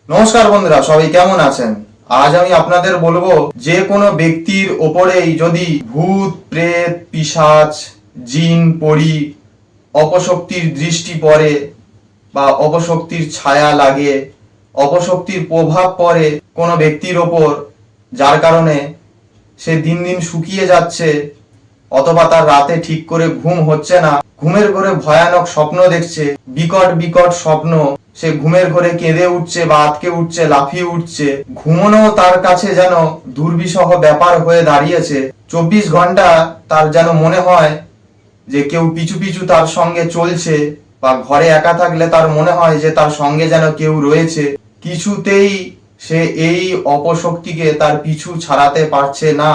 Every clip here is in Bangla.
নমস্কার বন্ধুরা, সবাই কেমন আছেন? আজ আমি আপনাদের বলবো যে কোনো ব্যক্তির ওপরেই যদি ভূত প্রেত পিশাচ জিন পড়ি অপশক্তির দৃষ্টি পড়ে বা অপশক্তির ছায়া লাগে, অপশক্তির প্রভাব পড়ে কোনো ব্যক্তির ওপর, যার কারণে সে দিন দিন শুকিয়ে যাচ্ছে, অথবা তার রাতে ঠিক করে ঘুম হচ্ছে না, ঘুমের ঘরে ভয়ানক স্বপ্ন দেখছে, বিকট বিকট স্বপ্ন, সে ঘুমের ঘরে কেঁদে উঠছে বা আটকে উঠছে, লাফিয়ে উঠছে, ঘুমানো তার কাছে যেন দুর্বিষহ ব্যাপার হয়ে দাঁড়িয়েছে। 24 ঘন্টা তার যেন মনে হয় যে কেউ পিছু পিছু তার সঙ্গে চলছে, বা ঘরে একা থাকলে তার মনে হয় যে তার সঙ্গে যেন কেউ রয়েছে। কিছুতেই সে এই অপশক্তিকে তার পিছু ছাড়াতে পারছে না,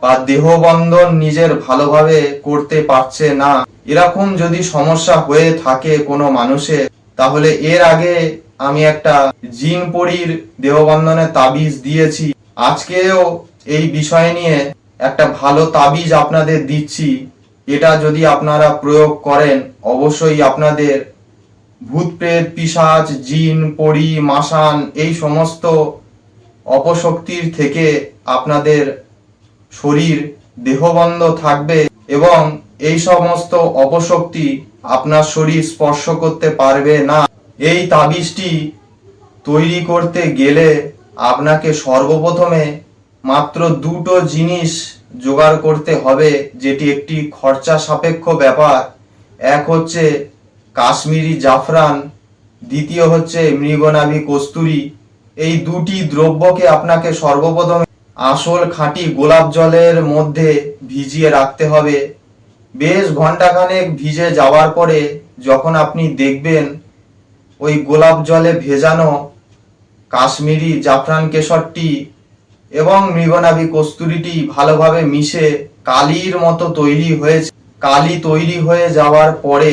বা দেহবন্ধন নিজের ভালোভাবে করতে পারছে না। এরকম যদি সমস্যা হয়ে থাকে কোনো মানুষের, তাহলে এর আগে আমি একটা জিন পরীর দেহবন্ধনের তাবিজ দিয়েছি। আজকেও এই বিষয় নিয়ে একটা ভালো তাবিজ আপনাদের দিচ্ছি। এটা যদি আপনারা প্রয়োগ করেন, অবশ্যই আপনাদের ভূত প্রেত পিশাচ জিন পরী মাসান এই সমস্ত অপশক্তির থেকে আপনাদের শরীর দেহবন্ধ থাকবে, এবং এই সমস্ত অপশক্তি আপনার শরীর স্পর্শ করতে পারবে না। এই তাবিজটি তৈরি করতে গেলে আপনাকে সর্বপ্রথমে মাত্র দুটো জিনিস জোগাড় করতে হবে, যেটি একটি খরচা সাপেক্ষ ব্যাপার। এক হচ্ছে কাশ্মীরি জাফরান, দ্বিতীয় হচ্ছে মৃগনাভি কস্তুরী। এই দুটি দ্রব্যকে আপনাকে সর্বপ্রথমে আসল খাঁটি গোলাপ জলের মধ্যে ভিজিয়ে রাখতে হবে। বেশ ঘন্টাখানেক ভিজে যাওয়ার পরে যখন আপনি দেখবেন ওই গোলাপ জলে ভেজানো কাশ্মীরি জাফরান কেশরটি এবং মৃগনাভি কস্তুরীটি ভালোভাবে মিশে কালির মতো তৈরি হয়েছে। কালি তৈরি হয়ে যাওয়ার পরে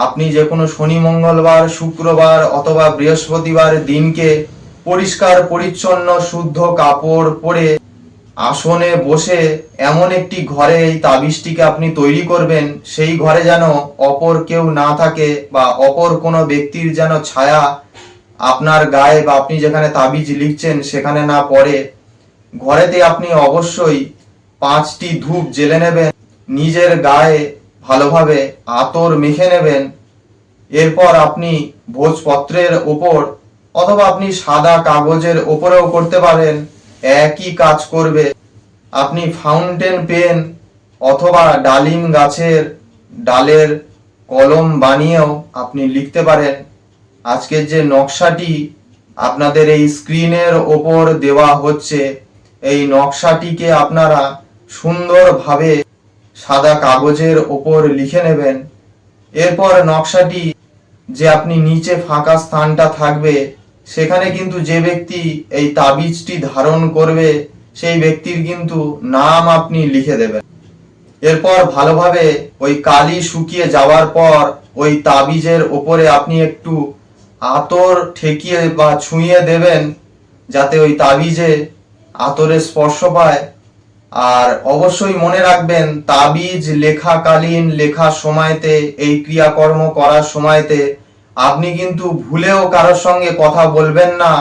আপনি যে কোনো শনি মঙ্গলবার শুক্রবার অথবা বৃহস্পতিবার দিনকে পরিষ্কার পরিচ্ছন্ন শুদ্ধ কাপড় পরে আসনে বসে এমন একটি ঘরে এই তাবিজটিকে আপনি তৈরি করবেন, সেই ঘরে যেন অপর কেউ না থাকে, বা অপর কোনো ব্যক্তির যেন ছায়া আপনার গায়ে বা আপনি যেখানে তাবিজ লিখছেন সেখানে না পড়ে। ঘরেতে আপনি অবশ্যই 5টি ধূপ জ্বেলে নেবেন, নিজের গায়ে ভালোভাবে আতর মেখে নেবেন। এরপর আপনি ভোজপত্রের ওপর অথবা আপনি সাদা কাগজের ওপরেও করতে পারেন, একই কাজ করবে। আপনি ফাউন্টেন পেন অথবা ডালিম গাছের ডালের কলম বানিয়েও আপনি লিখতে পারেন। আজকের যে নকশাটি আপনাদের এই স্ক্রিনের ওপর দেওয়া হচ্ছে, এই নকশাটিকে আপনারা সুন্দরভাবে সাদা কাগজের ওপর লিখে নেবেন। এরপর নকশাটি যে আপনি নিচে ফাঁকা স্থানটা থাকবে, সেখানে কিন্তু যে ব্যক্তি এই তাবিজটি ধারণ করবে সেই ব্যক্তির কিন্তু নাম আপনি লিখে দেবেন। এরপর ভালোভাবে ওই কালি শুকিয়ে যাওয়ার পর ওই তাবিজের ওপরে আপনি একটু আতর ঠেকিয়ে বা ছুঁয়ে দেবেন, যাতে ওই তাবিজে আতরের স্পর্শ পায়। আর অবশ্যই মনে রাখবেন, তাবিজ লেখাকালীন লেখার সময়তে এই ক্রিয়াকর্ম করার সময়তে আপনি কিন্তু ভুলেও কারোর সঙ্গে কথা বলবেন না।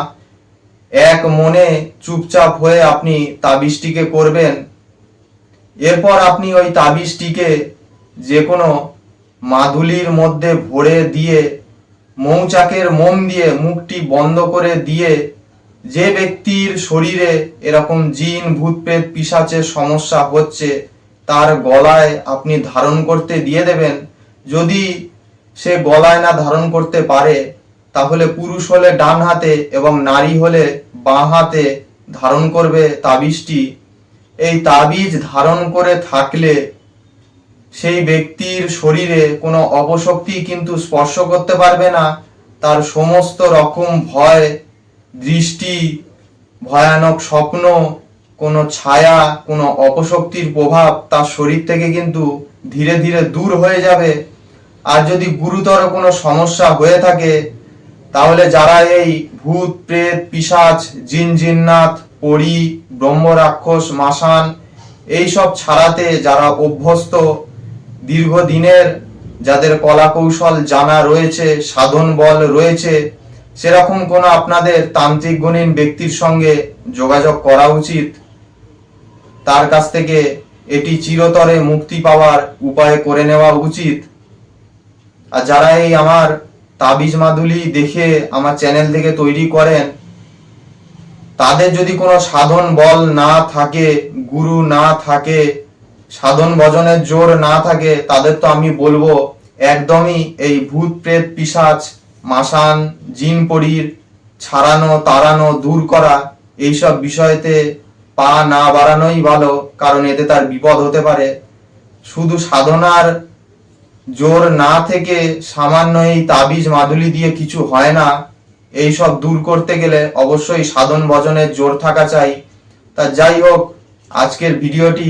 এক মনে চুপচাপ হয়ে আপনি তাবিজটিকে করবেন। এরপর আপনি ওই তাবিজটিকে যে কোনো মাদুলির মধ্যে ভরে দিয়ে মৌচাকের মোম দিয়ে মুখটি বন্ধ করে দিয়ে, যে ব্যক্তির শরীরে এরকম জিন ভূত প্রেত পিশাচের সমস্যা হচ্ছে তার গলায় আপনি ধারণ করতে দিয়ে দেবেন। যদি সে গলায় না ধারণ করতে পারে, তাহলে পুরুষ হলে ডান হাতে এবং নারী হলে বাঁ হাতে ধারণ করবে তাবিজটি। এই তাবিজ ধারণ করে থাকলে সেই ব্যক্তির শরীরে কোনো অপশক্তি কিন্তু স্পর্শ করতে পারবে না। তার সমস্ত রকম ভয় দৃষ্টি, ভয়ানক স্বপ্ন, কোনো ছায়া, কোনো অপশক্তির প্রভাব তার শরীর থেকে কিন্তু ধীরে ধীরে দূর হয়ে যাবে। আর যদি গুরুতর কোনো সমস্যা হয়ে থাকে, তাহলে যারা এই ভূত প্রেত পিশাচ জিন জিন্নাত পরী ব্রহ্ম রাক্ষস মাসান এইসব ছাড়াতে যারা অভ্যস্ত, দীর্ঘদিনের যাদের কলা কৌশল জানা রয়েছে, সাধন বল রয়েছে, সেরকম কোনো আপনাদের তান্ত্রিক গুণীন ব্যক্তির সঙ্গে যোগাযোগ করা উচিত। তার কাছ থেকে এটি চিরতরে মুক্তি পাওয়ার উপায় করে নেওয়া উচিত। আর যারা এই আমার তাবিজ মাদুলি দেখে আমার চ্যানেল থেকে তৈরি করেন, তাদের যদি কোনো সাধন বল না থাকে, গুরু না থাকে, সাধন ভজনের জোর না থাকে, তাদের তো আমি বলবো একদমই এই ভূত প্রেত পিশাচ মাসান জিন পরীর ছাড়ানো তাড়ানো দূর করা এইসব বিষয়তে পা না বাড়ানোই ভালো, কারণ এতে তার বিপদ হতে পারে। শুধু সাধনার জোর না থেকে সামান্য এই তাবিজ মাদুলি দিয়ে কিছু হয় না। এই সব দূর করতে গেলে অবশ্যই সাধন ভজনের জোর থাকা চাই। তা যাই হোক, আজকের ভিডিওটি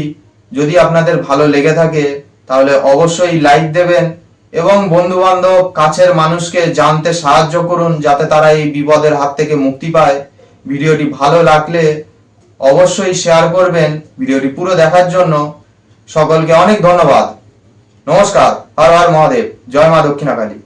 যদি আপনাদের ভালো লেগে থাকে তাহলে অবশ্যই লাইক দেবেন এবং বন্ধু বান্ধব কাছের মানুষকে জানতে সাহায্য করুন, যাতে তারা এই বিপদের হাত থেকে মুক্তি পায়। ভিডিওটি ভালো লাগলে অবশ্যই শেয়ার করবেন। ভিডিওটি পুরো দেখার জন্য সকলকে অনেক ধন্যবাদ। নমস্কার। হর হর মহাদেব। জয় মা দক্ষিণাকালী।